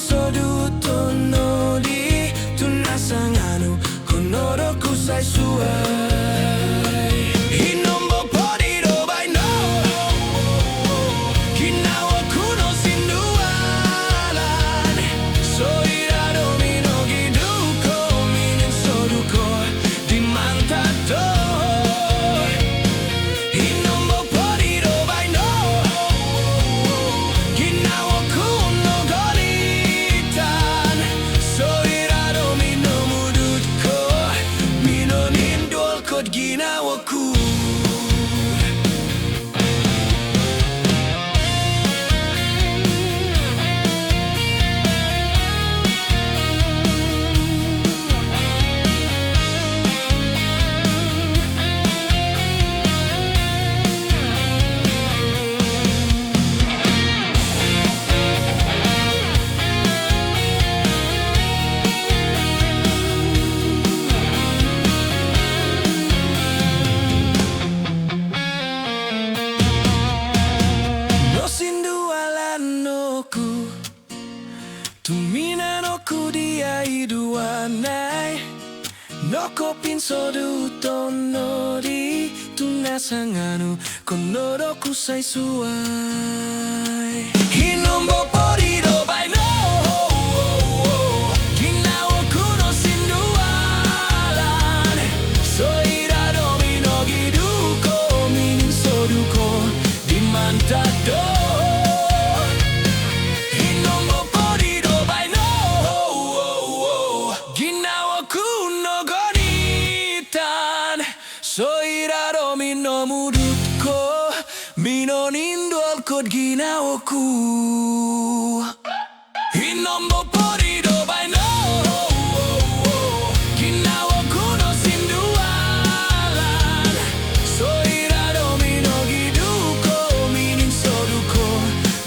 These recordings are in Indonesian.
pinsoduto no di tunasanganu konoroku sai suai Hinombo podiro by no Kinawa kuno sindualan Soirado mino giduko minin soduko dimantado Hinombo podiro by no Kinawa kuno golitan Soirado mino mudutko Mino nindol kod ginawaku Tuminanoku dia iduanai Noko pinsoduto no di tunasanganu konoroku sai suai Hinombo podiro by no Kinawa kuno sindualan Soirado mino giduko minin soduko dimantado Soirado mino mudutko Mino nindol kod ginawaku Hinombo podiro by no Ginawa kuno sindualan Soirado mino giduko minin soduko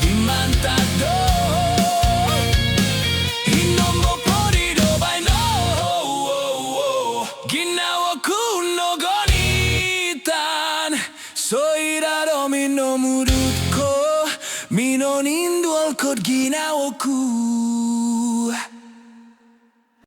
dimantado Hinombo podiro by no Ginawa kuno Soirado mino mudutko Mino nindol kod ginawaku